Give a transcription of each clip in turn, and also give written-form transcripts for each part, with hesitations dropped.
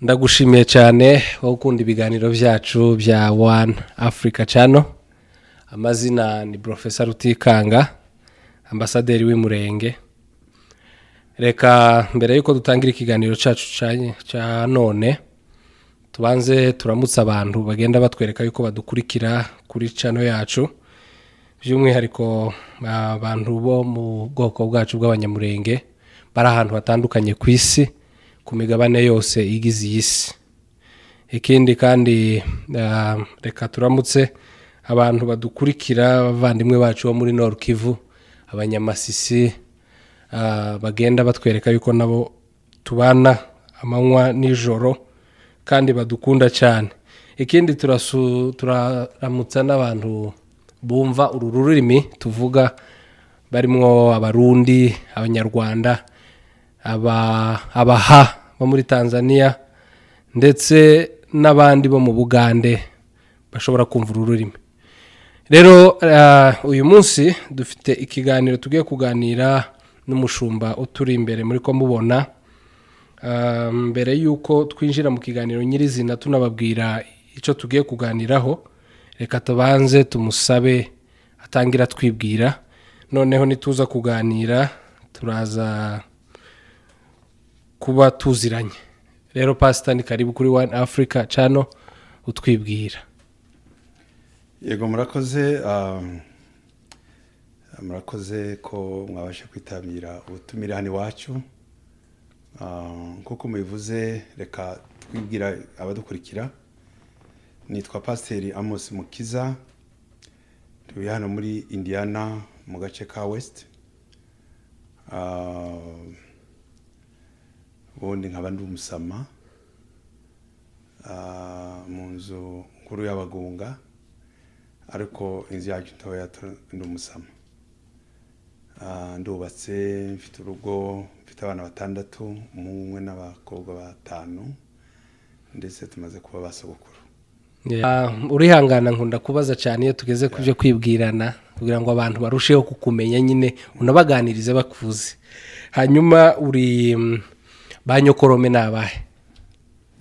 Ndagushimiye cyane wo gukunda ibiganiro byacu bya One Africa Channel. Amazina ni Professor Rutikanga, ambasaderi w'Imulenge. Reka mbere yuko dutangira ikiganiro cyacu cya none tubanze turamutsa abantu bagenda batwereka yuko badukurikira kuri channel yacu, by'umwihariko abantu bo mu bwoko bwacu bw'abanyamulenge bari ahantu hatandukanye ku isi, ku migabane yose igize isi. Ikindi kandi reka turamutse abantu badukurikira abavandimwe bacu bo muri Nord Kivu, abanyamasisi, bagenda batwereka yuko nabo tubana amanywa nijoro kandi badukunda cyane. Ikindi turaramutsa n'abantu bumva uru rurimi tuvuga, barimwo abarundi, abanyarwanda, abaha bo muri Tanzania ndetse n'abandi bo mu Bugande bashobora kumva uru rurimi. Rero uyu munsi dufite ikiganiro tugiye kuganira n'umushumba uturi imbere muri ko mubona. Mbere yuko twinjira mu kiganiro nyirizina tunababwira icyo tugiye kuganiraho, reka tubanze tumusabe atangira twibwira, noneho nituza kuganira turaza kuba tuziranye. Rero Pastor, ni karibu kuri One Africa Channel utwibwira. Yego murakoze ko mwabasha kwitabira ubutumire hano iwacu. Kuko mubivuze, reka twibwira abadukurikira. Nitwa Pastor Amos Mukiza, turi hano muri Indiana mu gace ka West. Ubundi nkaba ndi umusama mu nzu nkuru y'abagunga, ariko inzu yacu ntoya ndi umusama. Ndubatse, mfite urugo, mfite abana 6, umuhungu umwe n'abakobwa 5, ndetse tumaze kuba basogokuru. Urihangana nkunda kubaza cyane iyo tugeze ku byo kwibwirana, kugira ngo abantu barusheho kukumenya, nyine unabaganirize bakuze. Hanyuma uri banyokorome nabahe?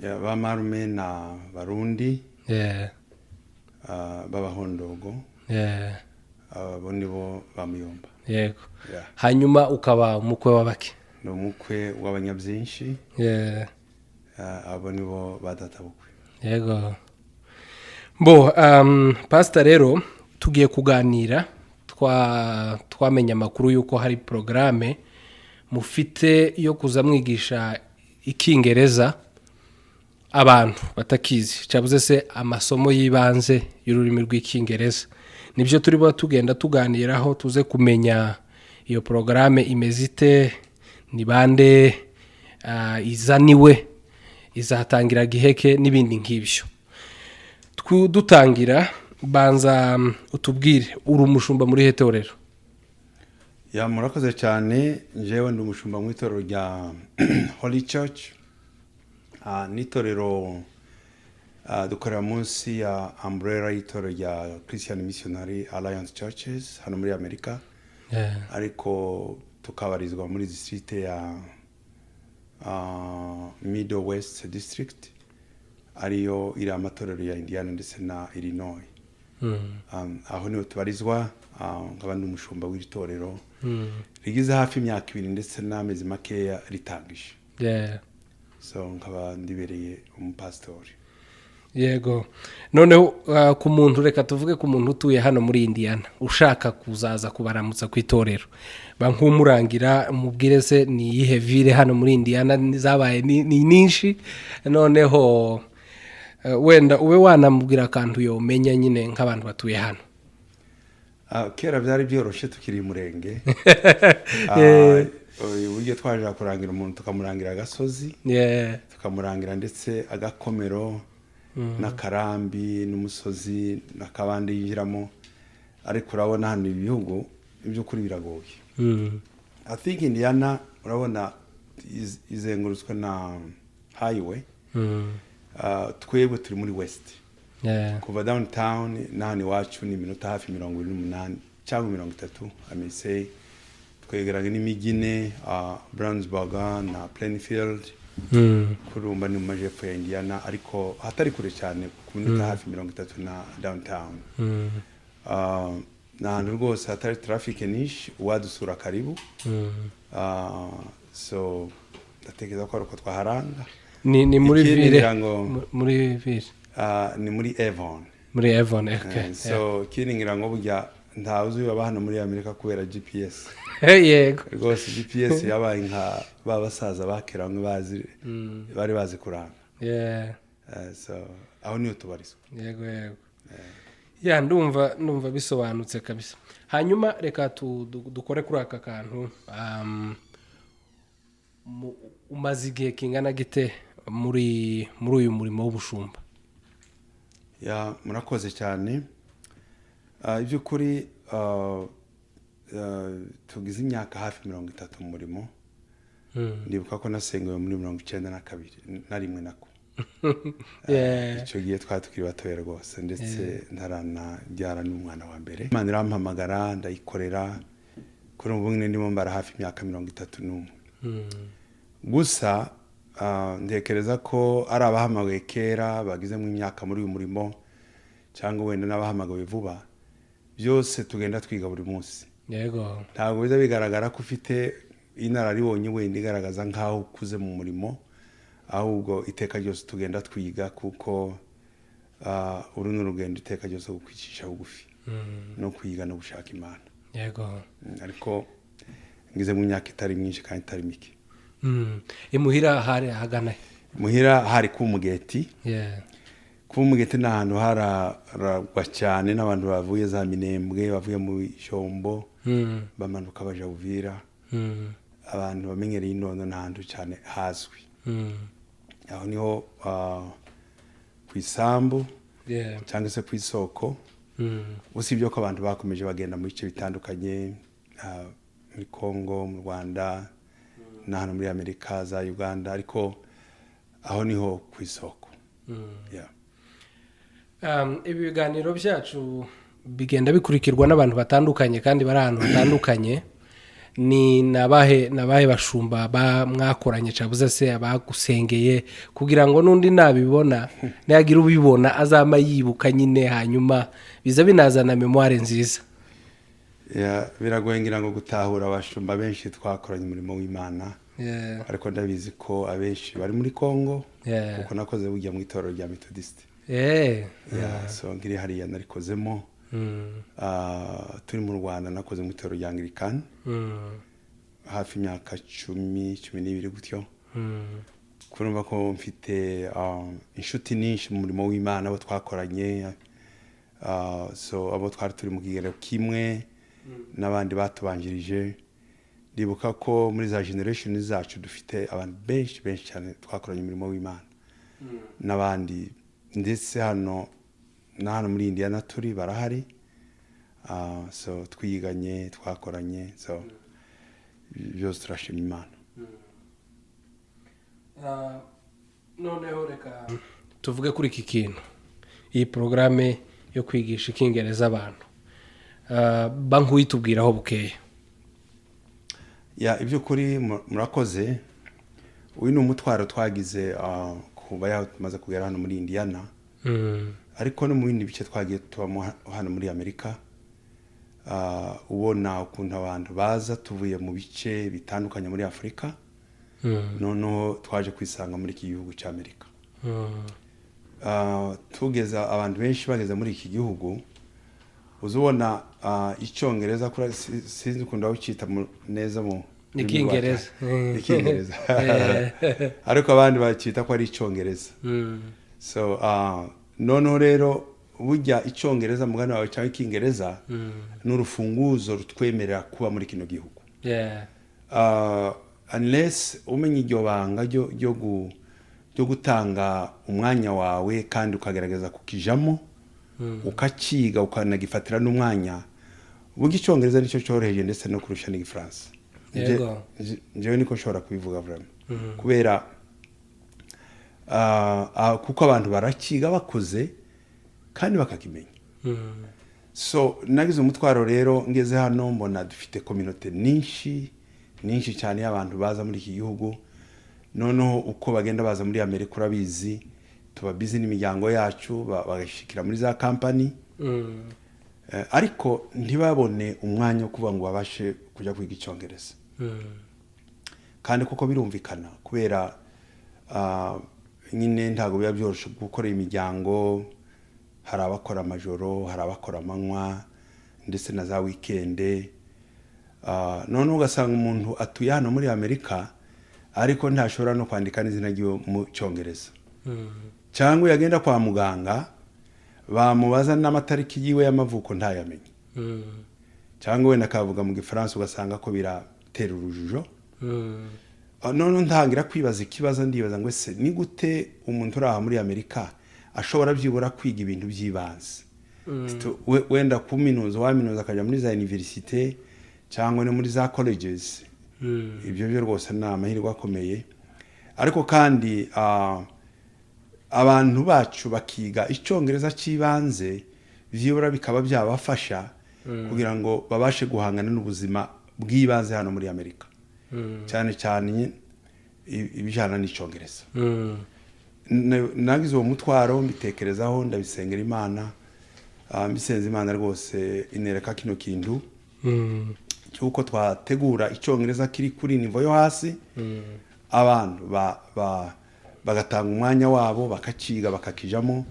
Ba marume na barundi, b'abahondogo, abo nibo bamuyomba. Yego. Hanyuma ukaba umukwe w'abaki? Ni umukwe w'abanyabyinshi. Abo nibo badatabukwe. Yego. Bo Pastor, rero tugiye kuganira, twamenya amakuru yuko hari programme mufite yo kuza mwigisha ikingereza abantu batakizi, cyabuze se amasomo yibanze y'ururimi rw'ikingereza. Nibyo turi tugenda tuganiraho, tuze kumenya iyo programme imezite, ni bande izaniwe, izatangira giheke n'ibindi nk'ibyo. Dutangira, banza utubwire uri umushumba muri Itorero. Murakoze cyane. Jewe ndi umushumba mu Itorero rya Holy Church. Itorero dukorera munsi ya umbrella Itorero rya Christian Missionary Alliance Churches hano muri Amerika. Ariko tukabarizwa muri district ya Middle West District, ariyo iri amatorero ya Indiana ndetse na Illinois. Aho niho tubarizwa. Nkaba ndi umushumba w'Itorero rigize hafi imyaka 2 ndetse n'amezi makeya ritangije. So nkaba ndibereye umupastori. Yego. Noneho ku muntu, reka tuvuge ku muntu utuye hano muri Indiana ushaka kuzaza kubaramutsa ku Itorero, bankumurangira umubwire se ni iyihe ville hano muri Indiana zabaye ni nyinshi, noneho wenda ube wanamubwira akantu yomenya nyine nk'abantu batuye hano. Kera byari byoroshye tukiri Mulenge. Uburyo twaje kurangira umuntu tukamurangira agasozi, tukamurangira ndetse agakomero n'akarambi n'umusozi n'akabandi yinjiramo. Ariko urabona hano ibihugu ibyo kuri biragoye. I think Indiana urabona izengurutswe na highway. Twebwe turi muri West. Kuva downtown nani wacu ni minota hafi 28 cyangwa 30, I may say. Twegeranye n'imigine, Brownsburg na Plainfield, kurumba ni mu majepfo ya Indiana ariko hatari kure cyane ku minota hafi 30 na downtown. N'ahantu rwose hatari traffic nyinshi uwadusura karibu. So ndatekereza ko ariko twaharanga ni muri ville muri ville ni muri Avon. Muri Avon, okay. So kiningira ngo burya ntawuzi baba hano muri Amerika kubera GPS. Yego Rwose GPS yabaye nka babasaza bakera bamwe bazi bari bazi kuranga. So aho niyo tubarizwa. Yego ya ndumva bisobanutse kabisa. Hanyuma reka dukore kuri aka kantu umaze igihe kingana gite muri uyu murimo w'ubushumba? Ya murakoze cyane. Iby'ukuri tugize imyaka hafi 30 mu murimo. Ndibuka ko nasengewe muri 92 na rimwe nako. Icyo gihe twatukiri batoye rwose ndetse ntaranabyara n'umwana wa mbere. Imana irampamagara ndayikorera kuri ubu nyine ndimo mbara hafi imyaka 31. Gusa ndekereza ko ari abahamagaye kera bagize mu imyaka muri uyu murimo cyangwa wenda n'abahamagaye vuba byose tugenda twiga buri munsi. Yego ntabwo biza bigaragara ko ufite inararibonye wenda igaragaza nkaho ukuze mu murimo, ahubwo iteka ryose tugenda twiga kuko uru n'urugendo iteka ryose gukwicisha bugufi no kwiga no gushaka Imana. Yego ariko ngize mu myaka itari myinshi kandi itari mike. Imuhira hari hagana muhira hari ku mugeti. Ku mugeti n'ahantu haragwa cyane n'abantu bavuye za Minembwe bavuye mu Shombo bamanuka baja Uvira. Abantu bamenyereye inono n'ahantu cyane hazwi. Aho niho ku isambu cyangwa se ku isoko. Usibye ko abantu bakomeje bagenda mu bice bitandukanye muri Kongo, mu Rwanda n'ahantu muri Amerika za Uganda, ariko aho niho ku isoko. Ibi biganiro byacu bigenda bikurikirwa n'abantu batandukanye kandi bari ahantu hatandukanye. Ni nabahe bashumba mwakoranye cabuze se abagusengeye kugira ngo nundi nabibona nagira ubibona azama yibuka nyine hanyuma biza binazana memoire nziza? Biragoye ngira ngo gutahura abashumba benshi twakoranye umurimo w'Imana. Ariko ndabizi ko abenshi bari muri Kongo kuko nakoze bujya mu Itorero rya Methodist. So ngiri hariya narikozemo. Turi mu Rwanda nakoze mu Itorero rya Anglican hafi imyaka 12 gutyo. Kurumva ko mfite inshuti nyinshi mu murimo w'Imana abo twakoranye. So abo twari turi mu kigero kimwe n'abandi batubanjirije. Ndibuka ko muri za generation zacu dufite abantu benshi cyane twakoranye umurimo w'Imana n'abandi ndetse hano muri Indiana turi barahari. So twiganye twakoranye, so byose turashima Imana. Noneho reka tuvuge kuri iki kintu, iyi programme yo kwigisha ikingereza abantu banku yitubwiraho bukeye. Ibyo kuri murakoze. Uyu ni umutwaro twagize kuba yamaze kugera hano muri Indiana. Ariko no mu bindi bice twagiye tubamo hano muri Amerika. Ubona ukuntu abantu baza tuvuye mu bice bitandukanye muri Afrika. Noneho twaje kwisanga muri iki gihugu cya Amerika. Tugeza abantu benshi bageze muri iki gihugu. Uzubona icyongereza kuri sinzi ukunda ucita neza mu ikingereza. Ariko abandi bacita ko ari icyongereza. So noneho rero burya icyongereza mugana wawe cyangwa ikingereza n'urufunguzo rutwemerera kuba muri kino gihugu. Unless umenye iryo banga ryo gutanga umwanya wawe kandi ukagerageza kukijamo ukaciga ukanagifatira n'umwanya, burya icyongereza nicyo cyoroheje ndetse no kurusha n'igifaransa. Njyewe niko nshobora kubivuga vraiment. Kubera kuko abantu barakiga bakoze kandi bakakimenya. So nagize umutwaro rero ngeze hano mbona dufite community nyinshi cyane y'abantu baza muri iki gihugu noneho uko bagenda baza muri Amerika urabizi tuba busy n'imiryango yacu bagashikira muri za company ariko ntibabone umwanya wo kuvuga ngo babashe kujya kwiga icyongereza kandi kuko birumvikana kubera nyine ntago biba byoroshye gukora imiryango hari abakora amajoro hari abakora amanywa ndetse na za weekende none ugasanga umuntu atuye hano muri Amerika ariko ntashobora no kwandika n'izina ryo mu cyongereza cyangwa yagenda kwa muganga bamubaza n'amatariki yiwe y'amavuko ntayamenye cyangwa wenda akavuga mu gifaransa ugasanga ko biratera urujujo none ntangira kwibaza ikibazo ndibaza ngo ese ni gute umuntu uraha muri Amerika ashobora byibura kwiga ibintu by'ibanze wenda waminuza akajya muri za universite cyangwa no muri za colleges ibyo byo rwose ni amahirwe akomeye ariko kandi abantu bacu bakiga icyongereza cy'ibanze byibura bikaba byabafasha kugira ngo babashe guhangana n'ubuzima bw'ibanze hano muri Amerika cyane cyane ibijana n'icyongereza nagize uwo mutwaro mbitekerezaho ndabisengera Imana mbisenze Imana rwose inereka kino kintu cyuko twategura icyongereza kiri kuri nivo yo hasi abantu bagatanga umwanya wabo bakaciga bakakijamo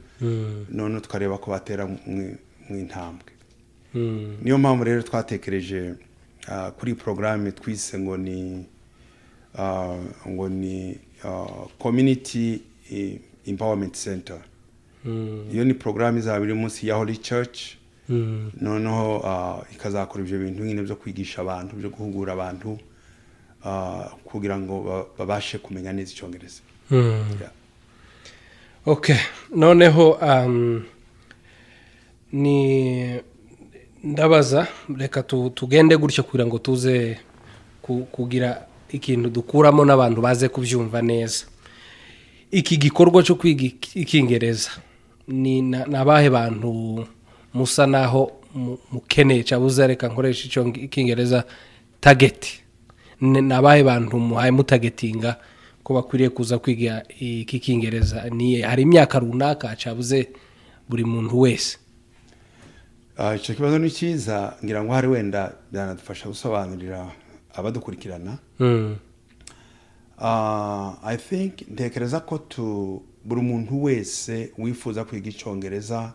none tukareba ko batera mu intambwe niyo mpamvu rero twatekereje kuri programme twise ngo ni community empowerment center iyo ni programme izaba iri munsi ya Holy Church noneho ikazakora ibyo bintu nyine byo kwigisha abantu byo guhugura abantu kugira ngo babashe kumenya neza icyongereza okay noneho ni ndabaza reka tugende gutyo kugira ngo tuze kugira ikintu dukuramo n'abantu baze kubyumva neza iki gikorwa cyo kwiga ikingereza ni nabahe bantu musa naho mukeneye cyabuze reka nkoresha ikingereza target nabahe bantu muhaye mutagetinga ko bakwiriye kuza kwiga iki kingereza ni hari imyaka runaka cyabuze buri muntu wese icyo kibazo ni cyiza ngira ngo hari wenda byanadufasha gusobanurira abadukurikirana I think ntekereza ko buri muntu wese wifuza kwiga icyongereza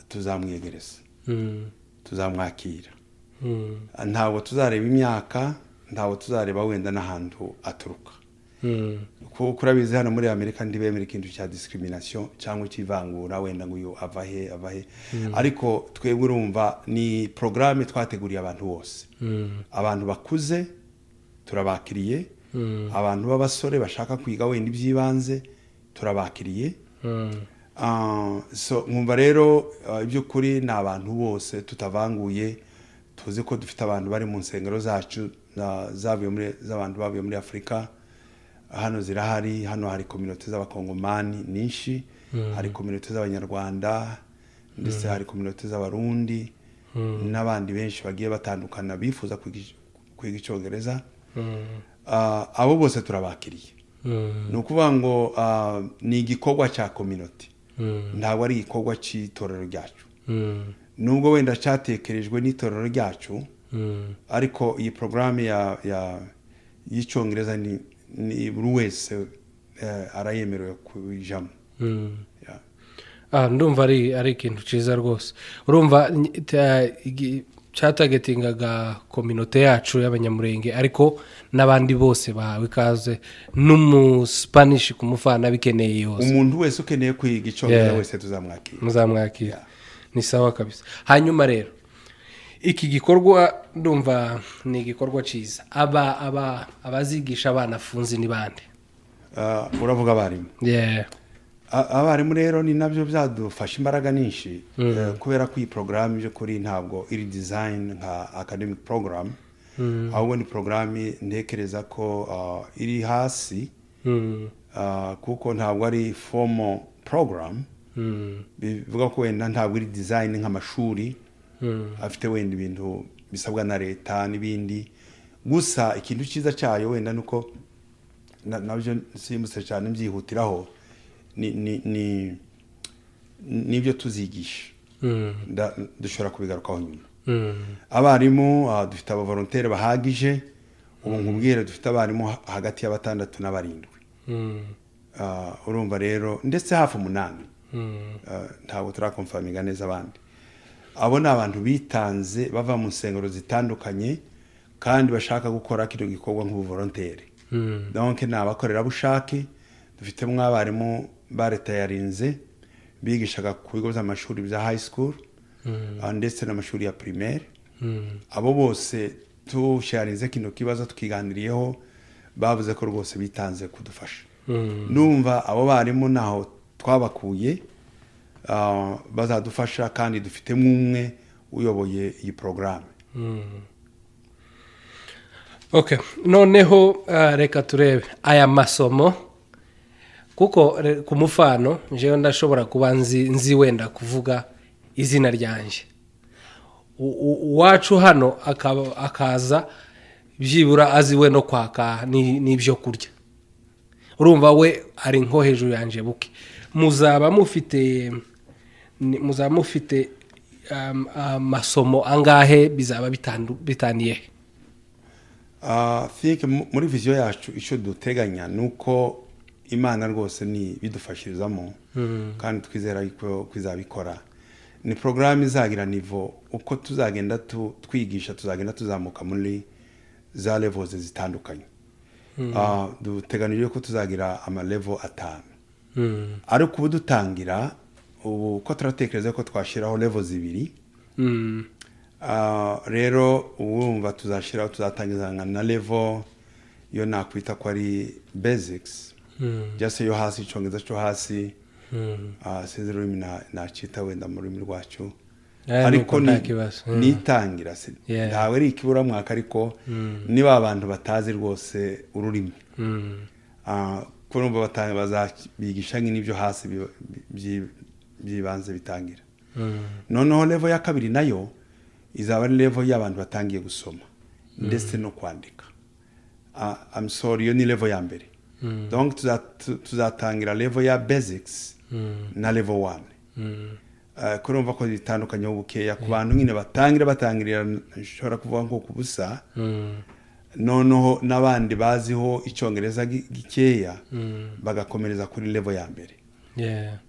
tuzamwegereza tuzamwakira ntabwo tuzareba imyaka ntabwo tuzareba wenda n'ahantu aturuka kuko urabizi hano muri Amerika ndibemera ikintu cya discrimination cyangwa cy'ivangura wenda ngo uyu avahe ariko twebwe urumva ni programme twateguriye abantu bose abantu bakuze turabakiriye abantu b'abasore bashaka kwiga wenda iby'ibanze turabakiriye so nkumva rero iby'ukuri ni abantu bose tutavanguye tuzi ko dufite abantu bari mu nsengero zacu z'abantu bavuye muri Afurika hano zirahari hano hari community z'abakongomani ninshi hari community z'abanyarwanda ndetse hari community z'abarundi n'abandi benshi bagiye batandukana bifuza kwiga icyongereza abo bose turabakiriye ni ukuvuga ngo ni igikorwa cya community ntabwo ari igikorwa cy'itorero ryacu nubwo wenda cyatekerejwe n'itorero ryacu ariko iyi programme y'icyongereza ni buri wese arayemerewe kujamo ndumva ari ikintu cyiza rwose urumva cyatagetingaga community yacu y'abanyamurenge ariko n'abandi bose bahawe ikaze n'umuspanish kumufana bikeneye yose umuntu wese ukeneye kwiga icyongereza wese muzamwakira ni sawa kabisa hanyuma rero iki gikorwa ndumva ni igikorwa cyiza abazigisha abana funzi ni bande uravuga abarimu abarimu rero ni nabyo byadufasha imbaraga nyinshi kubera ko iyi porogaramu yo kuri ntabwo iri design nka academic program ahubwo ni porogaramu ntekereza ko iri hasi kuko ntabwo ari formal program bivuga ko wenda ntabwo iri design nk'amashuri afite wenda ibintu bisabwa na leta n'ibindi gusa ikintu cyiza cyayo wenda nuko nabyo simbutse cyane mbyihutiraho nibyo tuzigisha dushobora kubigarukaho nyuma. Abarimu dufite abavolontaire bahagije, ubu nkubwire dufite abarimu hagati ya 6 na 7. Urumva rero ndetse hafi 8. Ntabwo turakonfirminga neza abandi. Abo ni abantu bitanze bava mu nsengero zitandukanye kandi bashaka gukora kino gikorwa nk'ubuvolontaire. Donc nabakorera bushake dufitemo abarimu baretayarinze bigishaga ku bigo by'amashuri bya high school ndetse n'amashuri ya primaire. Abo bose tusharinze kino kibazo tukiganiriyeho bavuze ko rwose bitanze kudufasha. Numva abo barimu naho twabakuye bazadufasha kandi dufitemo umwe uyoboye iyi programme. Okay, noneho reka turebe aya masomo kuko ku mufano njewe ndashobora kuba nzi wenda kuvuga izina ryanje. Uwacu hano akaza byibura azi we no kwaka n'ibyo kurya. Urumva we ari nko hejuru yanje buke. Muzaba mufite masomo angahe bizaba bitaniye? Think muri vision yacu icyo duteganya nuko Imana rwose ni bidufashirizamo kandi twizera yuko kwizabikora. Ni programme izagira niveau uko tuzagenda twigisha tuzagenda tuzamuka muri za levels zitandukanye. Duteganije ko tuzagira ama level 5. Ariko ubu dutangira ubu ko turatekereza ko twashiraho levels 2. Rero urumva tuzashiraho tuzatangiza na level yo nakwita ko ari basics. Just yo hasi icyongereza cyo hasi. Sinzero nacita wenda muri rwacu. Ariko nitangira se. Ntawe ari ikibura mwaka ariko niba abantu batazi rwose ururimi. Kurumva batanga bazabigisha n'ibyo hasi byibanze bitangira. Noneho level ya 2 nayo izaba ari level y'abantu batangiye gusoma ndetse no kwandika. I'm sorry, yo ni level ya mbere. Donc tuzatangira level ya basics na level 1. Kurumva ko bitandukanye ubukeya ku bantu nyine batangirira nshobora kuvuga nko kubusa. Noneho nabandi baziho icyongereza gikeya bagakomereza kuri level ya mbere.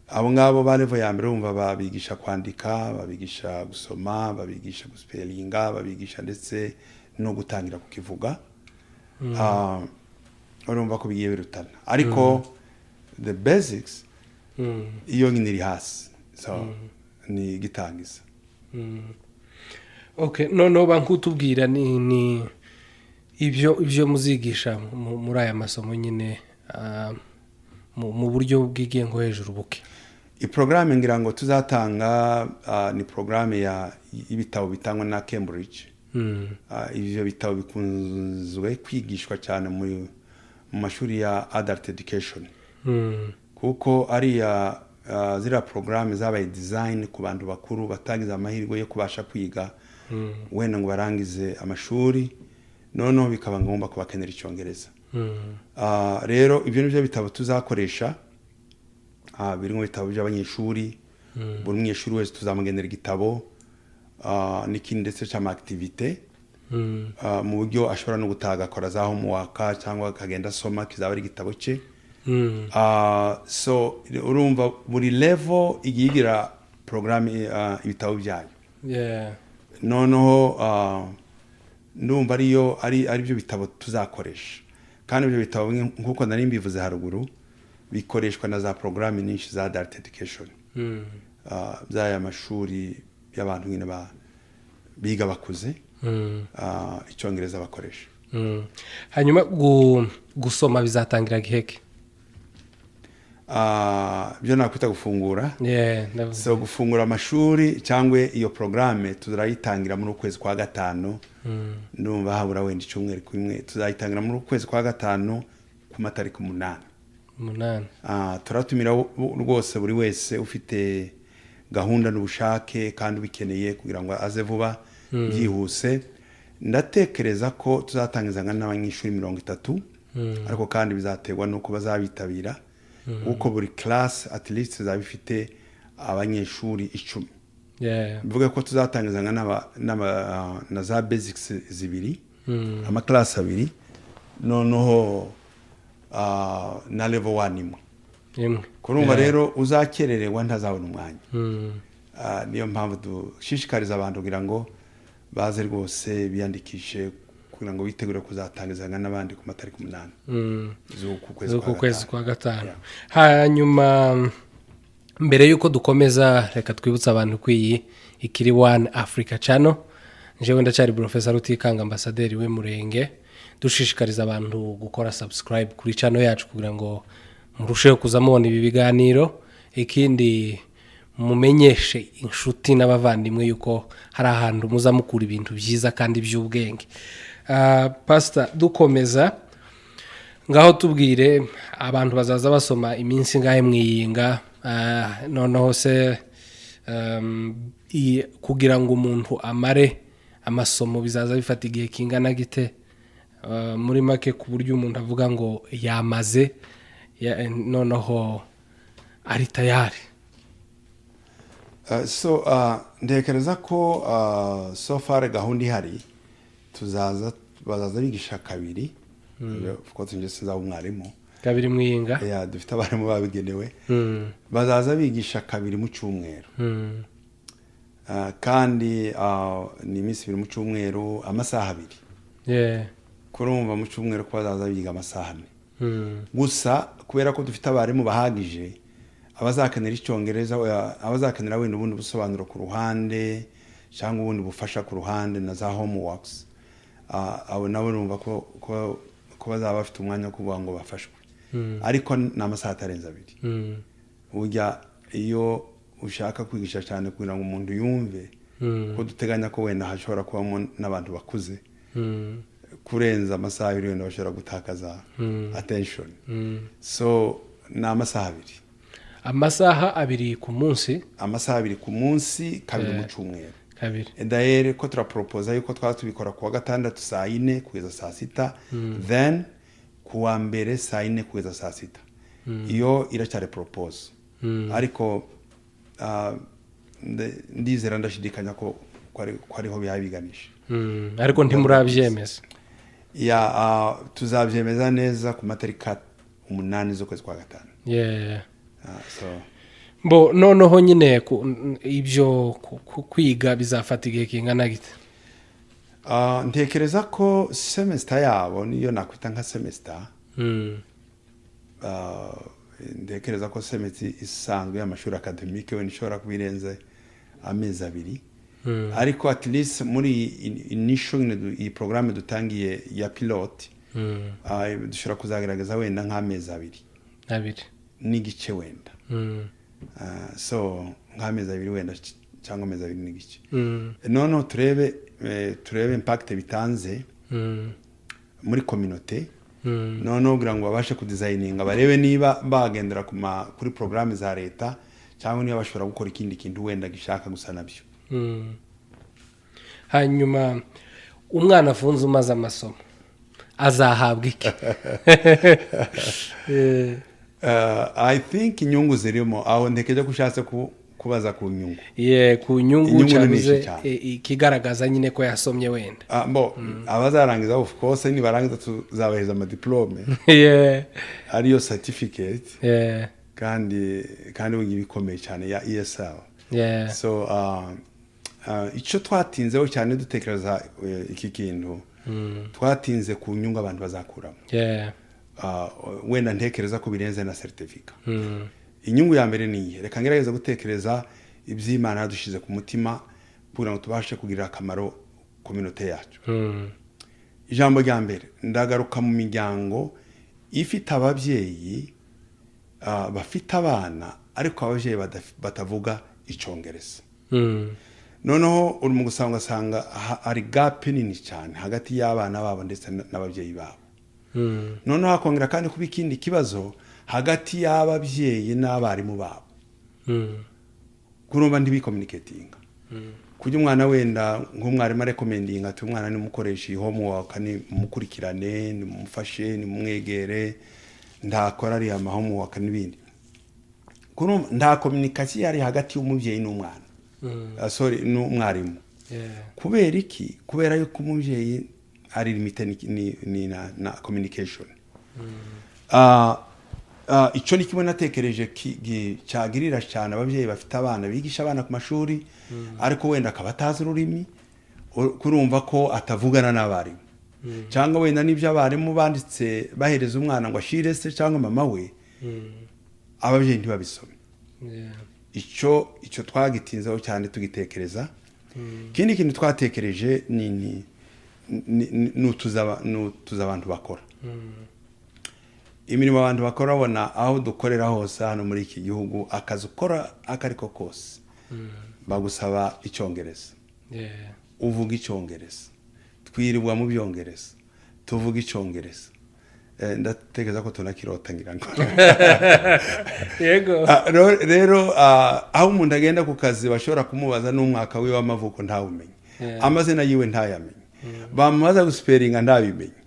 Abo ngabo ba level ya mbere umva babigisha kwandika, babigisha gusoma, babigisha guspellinga, babigisha ndetse no gutangira kukivuga. Urumva ko bigiye birutana ariko the basics iyo nyine iri hasi, so ni gitangiza. Okay, no bankutubwira ni ibyo muzigisha muri aya masomo nyine mu buryo bw'igengo hejuru buke. Programme ngira ngo tuzatanga ni programme ya ibitabo bitangwa na Cambridge. Ibyo bitabo bikunzwe kwigishwa cyane mu mashuri ya adult education. Kuko ari ya zira programme zabaye design ku bantu bakuru batangiza amahirwe yo kubasha kwiga wenda ngo barangize amashuri noneho bikaba ngomba kubakenera icyongereza. Rero ibyo nibyo bitabo tuzakoresha. Birimo bitabo by'abanyeshuri, buri munyeshuri wese tuzamugenera igitabo n'ikindi ndetse cy'ama activité mu buryo ashobora no gutaga akora za homework cyangwa akagenda soma kizaba ari igitabo cye. So urumva buri level igigira programme ibitabo byayo. Noneho ndumva ari byo bitabo tuzakoresha kandi ibyo bitabo nkuko nari mbivuze haruguru bikoreshwa na za programme nyinshi za adult education. Zaya mashuri y'abantu nyine biga bakuze icyongereza bakoresha. Hanyuma gusoma bizatangira giheke? Byo nakwita gufungura. So gufungura amashuri cyangwa iyo programme tuzayitangira muri ukwezi kwa 5. Ndumva habura wenda icyumweru kimwe tuzayitangira muri ukwezi kwa 5 ku matariki 8. Turatumira rwose buri wese ufite gahunda n'ubushake kandi bikeneye kugira ngo aze vuba byihuse. Ndatekereza ko tuzatangiza n'abanyeshuri 30 ariko kandi bizaterwa nuko bazabitabira kuko buri class at least zabifite abanyeshuri 10 mvuga ko tuzatangizanga na za basics zibiri ama class abiri noneho na level 1 imwe kurumva rero uzakererewa ntazabona umwanya niyo mpamvu dushishikariza abantu kugira ngo baze rwose biyandikishe kugira ngo bitegure kuzatangizanga n'abandi ku matariki 8 z'uku kwezi kwa gatanu. Hanyuma mbere yuko dukomeza reka twibutsa abantu kwiyi ikiri One Africa Channel. Jewe ndacyari Professor Rutikanga Ambassadeur we Mulenge, dushishikariza abantu gukora subscribe kuri channel yacu kugira ngo murusheho kuzamubona ibi biganiro, ikindi mumenyeshe inshuti n'abavandimwe yuko hari ahantu muza mukura ibintu byiza kandi by'ubwenge. Pastor, dukomeza ngaho tubwire abantu bazaza basoma iminsi ngahe mwiyinga, noneho se kugira ngo umuntu amare amasomo bizaza bifata igihe kingana gite, muri make ku buryo umuntu avuga ngo yamaze noneho ari tayari? ndekereza ko so far gahunda ihari bazaza bigisha kabiri, of course nje sinza umwarimu kabiri mwiyinga, dufite abarimu babigenewe, bazaza bigisha kabiri mu cyumweru, kandi ni iminsi 2 mu cyumweru amasaha 2 kurumva mu cyumweru ko bazaza biga amasaha 4 gusa kubera ko dufite abarimu bahagije abazakenera icyongereza, abazakenera wenda ubundi busobanuro ku ruhande cyangwa ubundi bufasha ku ruhande na za homeworks, abo nabo numva ko bazaba bafite umwanya wo kuvuga ngo bafashwe, ariko n'amasaha atarenza 2. Ujya iyo ushaka kwigisha cyane kugira ngo umuntu yumve ko duteganya ko wenda hashobora kubamo n'abantu bakuze, kurenza amasaha 2 wenda bashobora gutakaza attention, so n'amasaha 2. Amasaha 2 ku munsi, amasaha 2 ku munsi, kabiri mu cyumweru kabiri. D'ailleurs ko turapropose yuko twatubikora kuwa gatandatu saa 4 kugeza saa 6, then kuwa mbere saa 4 kugeza saa 6. Iyo iracyari propose, ariko ndizera ndashidikanya ko ariho byabiganisha, ariko ntimurabyemeza. Tuzabyemeza neza ku matariki 8 z'ukwezi kwa gatanu. Bo noneho nyine ibyo kwiga bizafata igihe kingana gite? Ntekereza ko semester yabo niyo nakwita nka semester, ntekereza ko semester isanzwe y'amashuri academique we nishobora kubirenze amezi 2, ariko at least muri initial iyi programme dutangiye ya pilot, dushobora kuzagerageza wenda nk'amezi 2 n'igice wenda, so nk'amezi 2 wenda cyangwa amezi 2 n'igice, noneho turebe impact bitanze muri community, noneho kugira ngo babashe kudesigninga barebe niba bagendera kuri programme za leta cyangwa niba bashobora gukora ikindi kintu wenda gishaka gusa nabyo. Hanyuma umwana afunze umaze amasomo azahabwa iki? I think inyungu zirimo aho ntekereje ko ushatse kubaza ku nyungu. Ku nyungu cyabuze ikigaragaza nyine ko yasomye wenda. Abazarangiza of course ni barangiza tuzabaheza ama diplome. Ariyo certificate. Kandi bikomeye cyane ya ESL. So icyo twatinzeho cyane dutekereza iki kintu, twatinze ku nyungu abantu bazakuramo. Wenda ntekereza ko birenze na certificate. Inyungu ya mbere ni reka ngerageza gutekereza iby'Imana yadushize ku mutima kugira ngo tubashe kugira akamaro community yacu. Ijambo rya mbere ndagaruka mu miryango ifite ababyeyi bafite abana ariko ababyeyi batavuga icyongereza. Noneho uri mu gusanga ari gap nini cyane hagati y'abana babo ndetse n'ababyeyi babo. Noneho hakongera kandi kuba ikindi kibazo hagati y'ababyeyi n'abarimu babo, kurumva ndi communicating. kujya umwana wenda nk'umwarimu recommending ati umwana ni mukoresha homework ni mukurikirane ni mufashe ni mwegere ndakora ari ama homework n'ibindi kuno nda communication yari hagati y'umuvyeyi n'umwana sorry n'umwarimu kubera iki kubera yuko umuvyeyi ari limited ni na communication ico ni kimwe natekereje cyagirira cyane abavyeyi bafite abana bigisha abana ku mashuri ariko wenda akabataza ururimi kurumva ko atavugana n'abarimu cyangwa wenda n'ibyo abarimu banditse bahereza umwana ngo ashire se cyangwa mama we abavyeyi ntibabisome ico twagitinzaho cyane tugitekereza kindi kintu twatekereje ni nutuza abantu bakora imirimo abantu bakora bona aho dukorera hose hano muri iki gihugu akazi ukora akariko kose bagusaba icyongereza uvuga icyongereza twirirwa mu byongereza tuvuga icyongereza ndatekereza ko tunakirota ngira ngo yego rero aho umuntu agenda ku kazi bashobora kumubaza n'umwaka we w'amavuko ntawumenye amazina yiwe ntayamenye bamaze gusperinga ndabimenye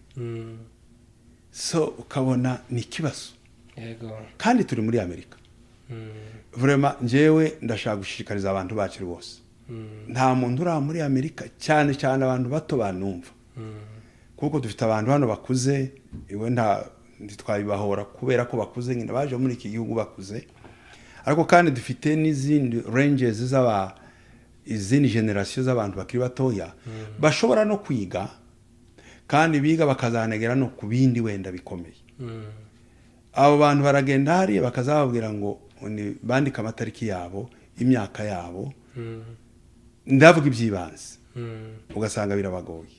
so ukabona ni kibazo yego kandi turi muri Amerika vraiment njewe ndashaka gushishikariza abantu bacu bose nta muntu uri muri Amerika cyane cyane abantu bato banumva kuko dufite abantu hano bakuze iwe ntitwabibahora kubera ko bakuze nyine baje muri iki gihugu bakuze ariko kandi dufite n'izindi ranges izindi generation z'abantu bakiri batoya bashobora no kwiga kandi biga bakazanegera no ku bindi wenda bikomeye abo bantu baragenda hari bakazababwira ngo bandika amatariki yabo imyaka yabo ndavuga ibyibanze ugasanga birabagoye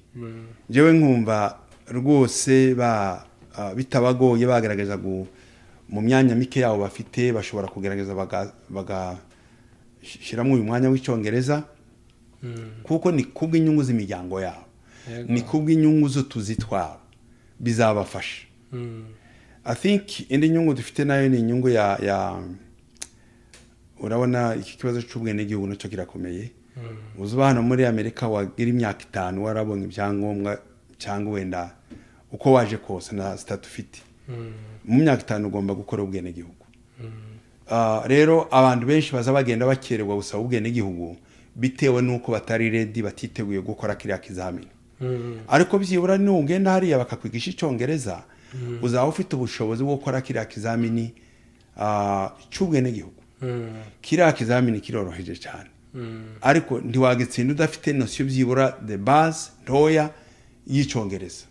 jewe nkumva rwose bitabagoye bagerageza mu myanya mike yabo bafite bashobora kugerageza bagashiramo uyu mwanya w'icyongereza kuko ni kubw'inyungu z'imiryango yabo ni kubw'inyungu z'utuzi twabo bizabafasha I think indi nyungu dufite nayo ni inyungu ya urabona iki kibazo cy'ubwene gihugu nacyo kirakomeye uzuba hano muri Amerika wagira imyaka 5 warabonye ibyangombwa cyangwa wenda uko waje kose na statut ufite mu myaka 5 ugomba gukora ubwene gihugu rero abantu benshi baza bagenda bakererwa gusaba ubwene gihugu bitewe nuko batari ready batiteguye gukora kiriya kizamini ariko byibura ni ugenda hariya bakakwigisha icyongereza uzaba ufite ubushobozi bwo gukora kiriya kizamini cy'ubwene gihugu kiriya kizamini kiroroheje cyane ariko ntiwagitsinda udafite notion byibura the base ntoya y'icyongereza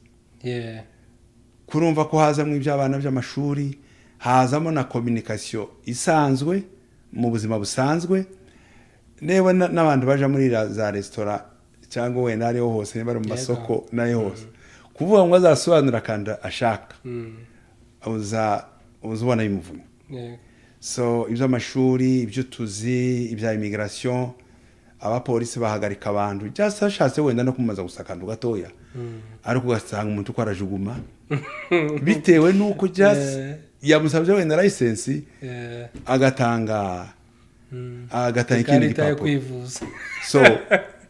kurumva ko hazamwe iby'abana by'amashuri hazamo na communication isanzwe mu buzima busanzwe newe n'abantu baje muri za restaurant cyangwa wenda ariho hose bari mu masoko nayo hose kuvuga ngo azasobanura kandi ashaka uzubona y'umuvumo so iby'amashuri iby'utuzi ibya immigration abapolisi bahagarika abantu just ashatse wenda no kumaza gusakanda gatoya ariko ugasanga umuntu uko arajuguma bitewe nuko just yamusabye wenda license agatanga ikindi gipapuro so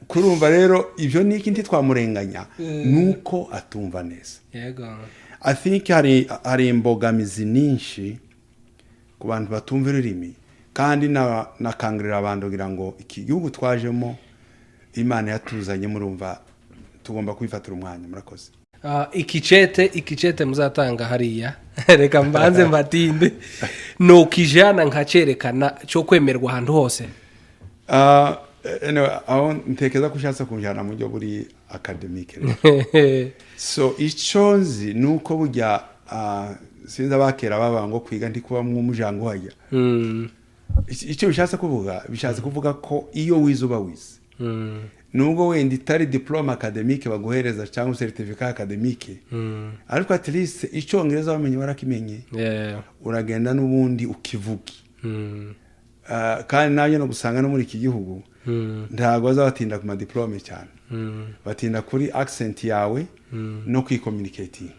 kurumva rero ibyo ni ikindi twamurenganya nuko atumva neza I think hari imbogamizi nyinshi ku bantu batumva ururimi kandi nakangurira abantu kugira ngo iki gihugu twajemo Imana yatuzanye murumva tugomba kwifatira umwanya murakoze ikicete muzatanga hariya reka mbanze mbatinde no kijana nkacerekana cyo kwemerwa ahantu hose aho ntekeza ko ushatse kunjyana mu byo buri academic so iconzi nuko burya sinza bakera baba ngo kwiga ndi kuba mu mujango hajya icyo bishatse kuvuga ko iyo wizuba wize nubwo wenda itari diploma academique baguhereza cyangwa certificat academique ariko at least icyongereza bamenye barakimenye uragenda n'ubundi ukivugi kandi nayo no gusanga no muri iki gihugu ntago bazabatinda ku ma diplome cyane batinda kuri accent yawe no kwicommunicating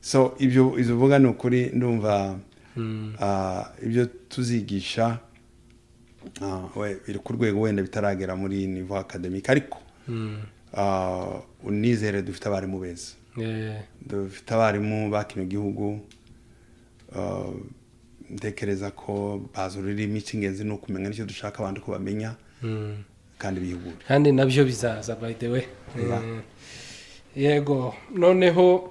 so ibyo izuvuga no kuri ndumva ibyo tuzigisha we biri ku rwego wenda bitaragera muri niveau academique ariko unizere dufite abarimu beza dufite abarimu bakino gihugu ntekereza ko bazi ururimi cy'ingenzi no kumenya nicyo dushaka abantu ko bamenya kandi bihugura kandi nabyo bizaza by the way yego noneho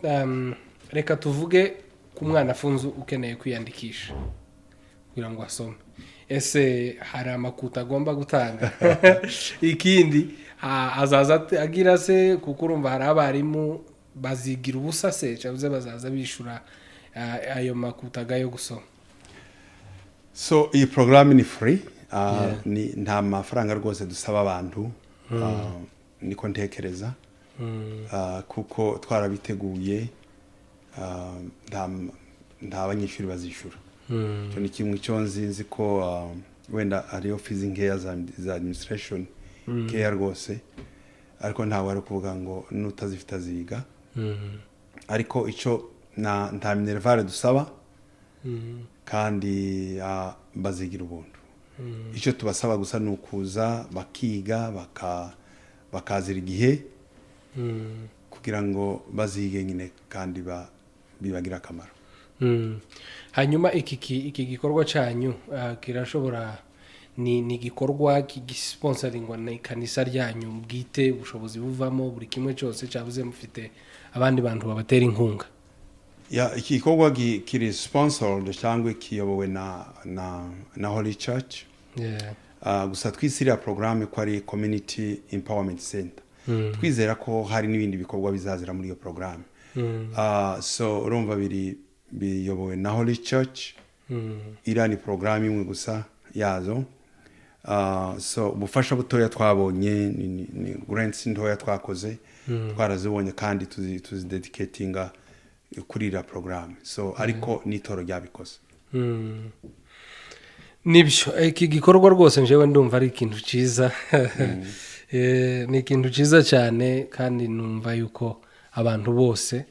reka tuvuge ku mwana afunze ukeneye kwiyandikisha kugira ngo asome ese hari amakuta agomba gutanga ikindi azaza agira se kuko urumva hari abarimu bazigira ubusa se cyangwa bazaza bishura ayo makuta yo gusoma so iyi program ni free ni nta mafaranga rwose dusaba abantu niko ntekereza kuko twarabiteguye nta abanyeshuri bazishura cyo ni kimwe cyo nzi ko wenda ariyo fees nkeya za administration care rwose ariko ntawe ari kuvuga ngo nutazifita ziga ariko icyo nta minervare dusaba kandi bazigira ubuntu icyo tubasaba gusa ni ukuza bakiga bakazira igihe kugira ngo bazige nyine kandi bibagira akamaro hanyuma iki gikorwa cyanyu kirashobora ni igikorwa kigisponsoringwa na kanisa ryanyu bwite ubushobozi buvamo buri kimwe cyose cyabuze mufite abandi bantu babatera inkunga iki gikorwa kiri sponsored cyangwa kiyobowe na Holy Church gusa twisiriya programme ko ari community empowerment center twizera ko hari n'ibindi bikorwa bizazira muri iyo programme so urumva biyobowe na Holy Church irani programme imwe gusa yazo so ubufasha butoya twabonye ni grants ntoya twakoze twarazibonye kandi tuzidedicatinga kuri ira programme so ariko n'itoro ryabikoze nibyo iki gikorwa rwose njewe ndumva ari ikintu cyiza ni ikintu cyiza cyane kandi numva yuko abantu bose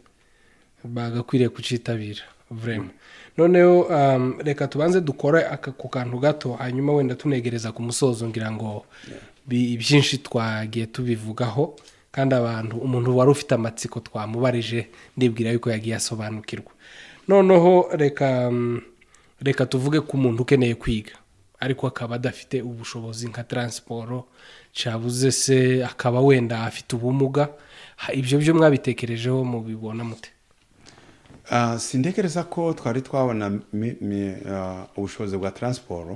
bagakwiriye kucitabira vraiment noneho reka tubanze dukora ku kantu gato hanyuma wenda tunegereza ku musozo ngira ngo byinshi twagiye tubivugaho kandi umuntu wari ufite amatsiko twamubarije ndibwira yuko yagiye asobanukirwa noneho reka tuvuge ku muntu ukeneye kwiga ariko akaba adafite ubushobozi nka transport cyabuze se akaba wenda afite ubumuga ibyo byo mwabitekerejeho mubibona mute sindekereza ko twari twabona ubushobozi bwa transport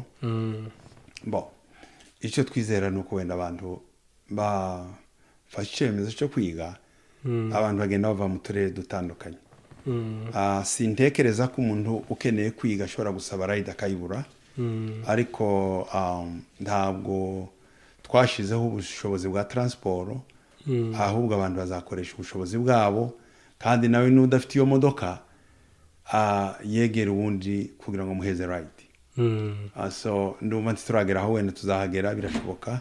icyo twizera ni uko wenda abantu bafashe icyemezo cyo kwiga abantu bagenda bava mu turere dutandukanye sintekereza ko umuntu ukeneye kwiga ashobora gusaba ride akayibura ariko ntabwo twashizeho ubushobozi bwa transport ahubwo abantu bazakoresha ubushobozi bwabo kandi nawe n'udafite iyo modoka yegera uwundi kugira ngo muheze ride so ndumva turagera aho wenda tuzahagera birashoboka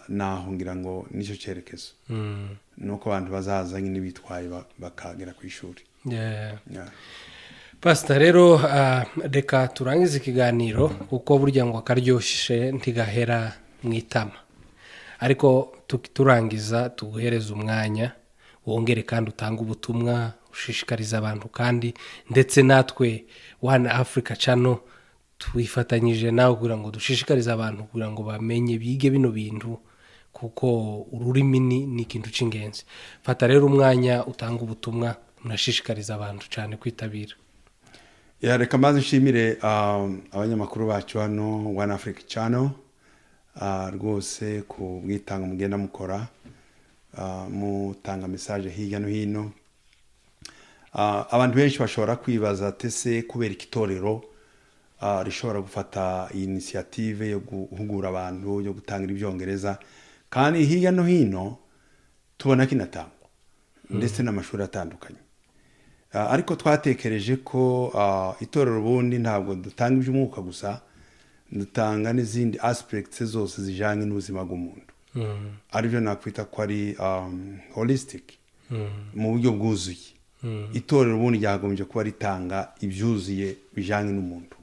naho ngira ngo nicyo cyerekezo nuko abantu bazaza nyine bitwaye bakagera ku ishuri pastor rero reka turangize ikiganiro kuko burya ngo akaryoshye ntigahera mu itama ariko turangiza tuguhereza umwanya wongere kandi utanga ubutumwa ushishikariza abantu kandi ndetse natwe One Africa Channel twifatanyije nawe kugira ngo dushishikarize abantu kugira ngo bamenye bige bino bintu kuko ururimi ni ikintu cy'ingenzi fata rero umwanya utanga ubutumwa unashishikariza abantu cyane kwitabira reka maze nshimire abanyamakuru bacu hano One Africa Channel rwose ku bwitanga mugenda mukora mutanga message hirya no hino abantu benshi bashobora kwibaza tese kubera itorero rishobora gufata initiative yo guhugura abantu yo gutangira ibyongereza kandi hirya no hino tubona kinatangwa ndetse n'amashuri atandukanye ariko twatekereje ko itorero ubundi ntabwo dutanga iby'umwuka gusa dutanga n'izindi aspects zose zijanye n'ubuzima bw'umuntu aribyo nakwita ko ari holistic mu buryo bwuzuye itorero ubundi ryagombye kuba ritanga ibyuzuye bijanye n'umuntu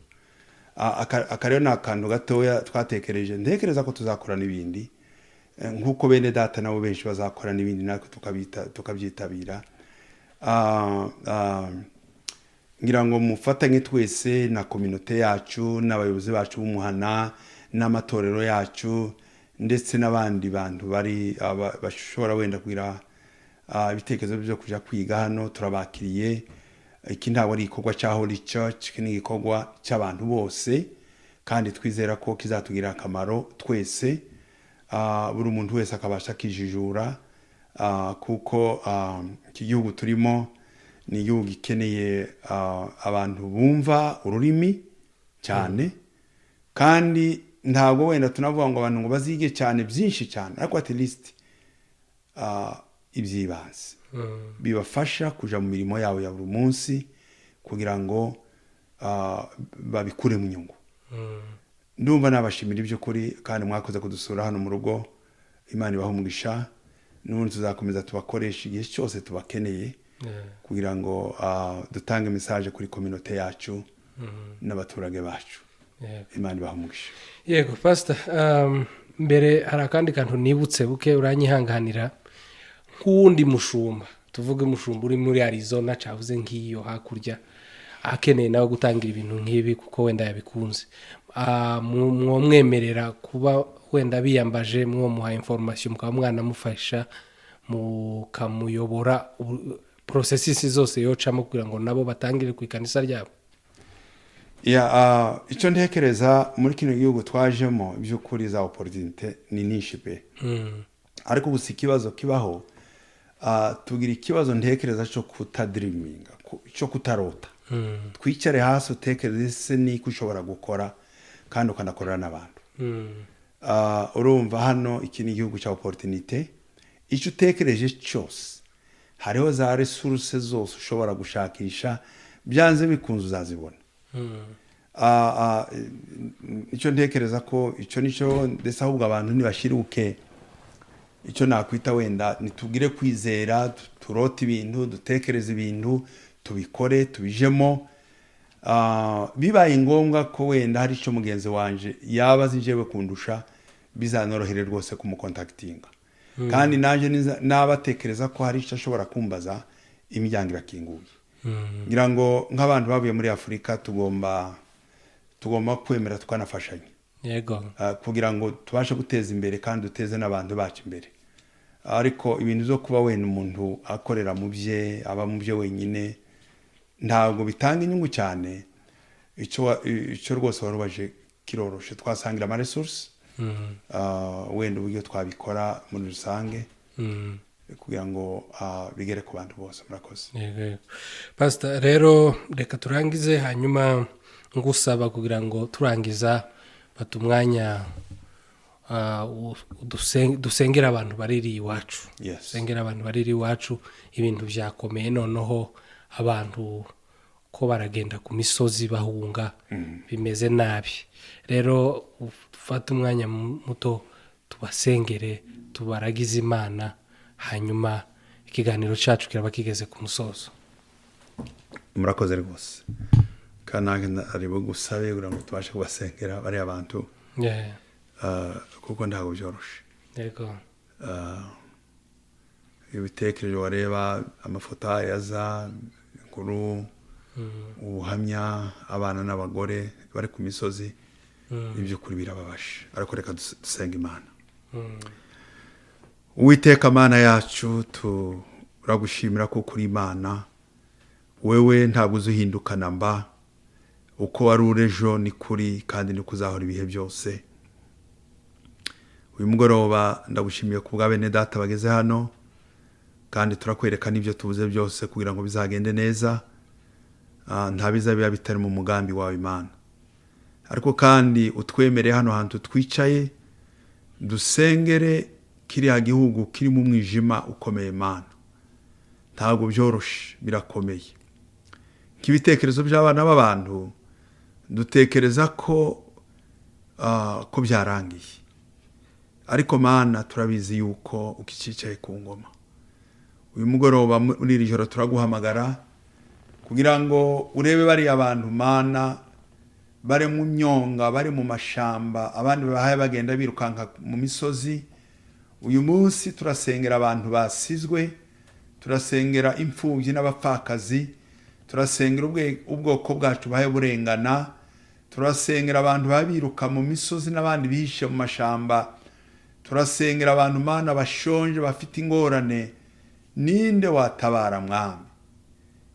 akarero ni akantu gatoya twatekereje ntekereza ko tuzakora n'ibindi nk'uko bene data nabo benshi bazakora n'ibindi natwe tukabyitabira ngira ngo mufatanye twese na community yacu n'abayobozi bacu b'umuhana n'amatorero yacu ndetse n'abandi bantu bari bashobora wenda kugira ibitekerezo byo kuja kwiga hano turabakiriye iki ntabwo ari igikorwa cya Holy Church ni igikorwa cy'abantu bose kandi twizera ko kizatugirira akamaro twese buri muntu wese akabasha kijijura kuko iki gihugu turimo ni igihugu gikeneye abantu bumva ururimi cyane kandi ntabwo wenda tunavuga ngo abantu ngo bazige cyane byinshi cyane ariko at least ibyibanze bibafasha kuja mu mirimo yabo ya buri munsi kugira ngo babikure mu nyungu ndumva nabashimira ibyo kuri kandi mwakoze kudusura hano mu rugo Imana ibaho umugisha n'ubundi tuzakomeza tubakoresha igihe cyose tubakeneye kugira ngo dutange message kuri community yacu n'abaturage bacu Imana ibaho umugisha. Yego pastor, mbere hari akandi kantu nibutse buke uranyihanganira kundi mushumba tuvuge mushumba uri muri Arizona cavuze ngiyo hakurya akeneye nawe gutangira ibintu nk'ibi kuko wenda yabikunze mwemerera kuba wenda biyambaje muha information mukaba mwana mufasha mukamuyobora processes zose yocamo kugira ngo nabo batangire ku ikanisa ryabo. Icyo ntekereza muri kino gihugu twajemo by'ukuri za opportunity ni nyinshi pe ariko gusa ikibazo kibaho tugira ikibazo ntekereza cyo kutadreaminga cyo kutarota twicare hasi utekereze ni ko ushobora gukora kandi ukanakorera n'abantu urumva hano iki ni igihugu cya opportunity icyo utekereje cyose hariho za resources zose ushobora gushakisha byanze bikunze uzazibona icyo ntekereza ko icyo nico ndetse ahubwo abantu ntibashiruke icyo nakwita wenda nitugire kwizera turota ibintu dutekereza ibintu tubikore tubijemo bibaye ngombwa ko wenda hari icyo mugenzi wanje yaba zijewe kundusha bizanorohere rwose kumukontaktinga kandi nanje nabatekereza ko hari icyo ashobora kumbaza imiryango irakinguye ngira ngo nk'abantu bavuye muri Afrika tugomba kwemera tukanafashanya yego kugira ngo tubashe guteza imbere kandi duteze n'abantu bacu imbere ariko ibintu zo kuba wenda umuntu akorera mu bye aba mu bye wenyine ntabwo bitanga inyungu cyane icyo rwose warubaje kiroroshe twasangira ama resource wenda uburyo twabikora muri rusange kugira ngo bigere ku bantu bose murakoze. Pastor rero reka turangize hanyuma ngusaba kugira ngo turangiza batumwanya dusengera abantu bariri iwacu dusengera abantu bariri iwacu ibintu byakomeye noneho abantu ko baragenda ku misozi bahunga bimeze nabi rero ufata umwanya muto tubasengere tubaragize Imana hanyuma ikiganiro cyacu kiraba kigeze ku musozo. Murakoze rwose kanange aribo gusabe kugira ngo tubashe kubasengera bari abantu kuko ntabwo byoroshe yego ibitekerezo wareba amafoto yaza inkuru ubuhamya abana n'abagore bari ku misozi iby'ukuri birababasha ariko reka dusenga Imana. Uwiteka Mana yacu turagushimira ko kuri Imana wewe ntabwo uzuhindukana mba uko wari urejo ni kuri kandi ni kuzahora ibihe byose. Uyu mugoroba ndagushimiye ku bwa bene data bageze hano kandi turakwereka n'ibyo tubuze byose kugira ngo bizagende neza ntabiza biba bitari mu mugambi wawe Imana ariko kandi utwemere hano hantu twicaye dusengere kiriya gihugu kiri mu mwijima ukomeye Imana ntabwo byoroshe birakomeye nk'ibitekerezo by'abana b'abantu dutekereza ko byarangiye ariko Mana turabizi yuko ukicicaye ku ngoma. Uyu mugoroba muri iri joro turaguhamagara kugira ngo urebe bari abantu Mana bari mu myonga, bari mu mashamba, abandi bahaye bagenda birukanka mu misozi. Uyu munsi turasengera abantu basizwe, turasengera imfubyi n'abapfakazi, turasengera ubwoko bwacu bahaye burengana, turasengera abantu babiruka mu misozi n'abandi bihishe mu mashamba, turasengera abantu mana bashonje bafite ingorane. Ninde watabara mwami?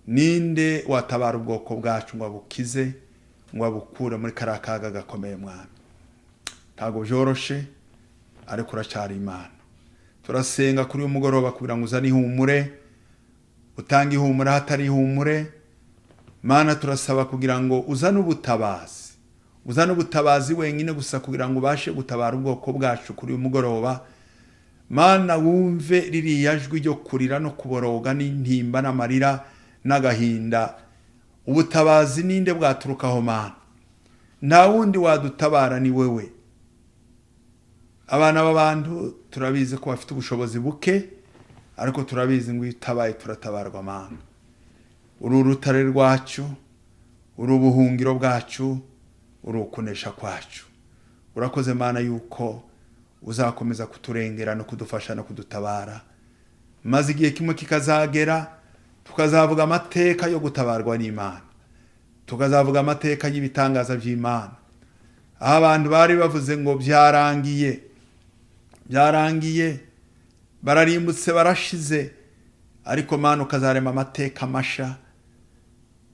Ninde watabara ubwoko bwacu ngo abukize, ngo abukure muri karakaga gakomeye mwami? Ntago byoroshe, ariko uracyari Imana. Turasenga kuri uyu mugoroba kugira ngo uzane ihumure, utange ihumure hatari ihumure. Mana turasaba kugira ngo uzane ubutabazi, uzane ubutabazi wenyine gusa kugira ngo ubashe gutabara ubwoko bwacu kuri uyu mugoroba. Mana wumve ririya jwi ryo kurira no kuboroga n'intimba n'amarira n'agahinda. Ubutabazi ninde bwaturukaho Mana? Nta wundi wadutabara ni wewe. Abana b'abantu turabizi ko bafite ubushobozi buke, ariko turabizi ngo itabaye turatabarwa Mana. Uri urutare rwacu, uri ubuhungiro bwacu, uri ukunesha kwacu. Urakoze Mana yuko uzakomeza kuturengera no kudufasha no kudutabara, maze igihe kimwe kikazagera tukazavuga amateka yo gutabarwa n'Imana, tukazavuga amateka y'ibitangaza by'Imana. Aho abantu bari bavuze ngo byarangiye, byarangiye, bararimbutse, barashize, ariko Mana ukazarema amateka masha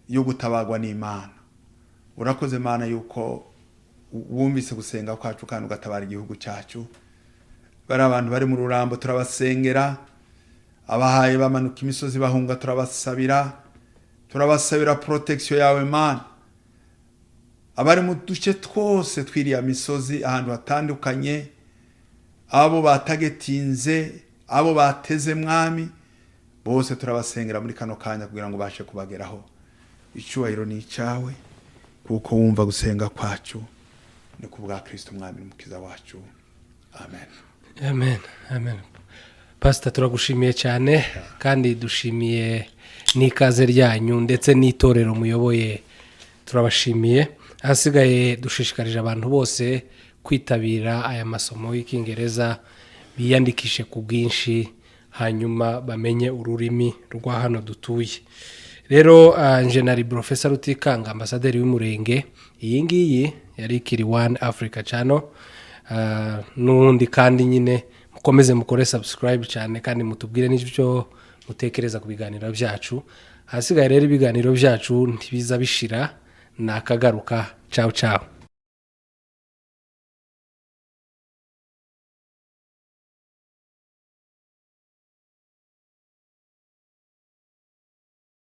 yo gutabarwa n'Imana. Urakoze Mana yuko wumvise gusenga kwacu kandi ugatabara igihugu cyacu. Bari abantu bari mu rurambo turabasengera, abahaye bamanuka imisozi bahunga turabasabira protection yawe Mana. Abari mu duce twose twiriya misozi ahantu hatandukanye, abo batagetinze, abo bateze mwami, bose turabasengera muri kano kanya kugira ngo bashe kubageraho. Icyubahiro ni icyawe kuko wumva gusenga kwacu, ni kubwa Kristo mwami n'umukiza wacu. Amen. Amen. Amen. Pastor turagushimiye cyane, kandi dushimiye n'ikaze ryanyu ndetse n'itorero muyoboye. Turabashimiye. Hasigaye dushishikarije abantu bose kwitabira aya masomo y'ikingereza, biyandikishe ku bwinshi, hanyuma bamenye ururimi rwa hano dutuye. Rero nje nari Professor Rutikanga, ambasaderi w'Umulenge. Iyi ngiyi yari Kiri One Africa Channel. Nundi kandi nyine mukomeze mukore subscribe cyane, kandi mutubwire n'icyo mutekereza ku biganiro byacu. Hasigaye rero ibiganiro byacu ntibiza bishira, nakagaruka. Ciao ciao.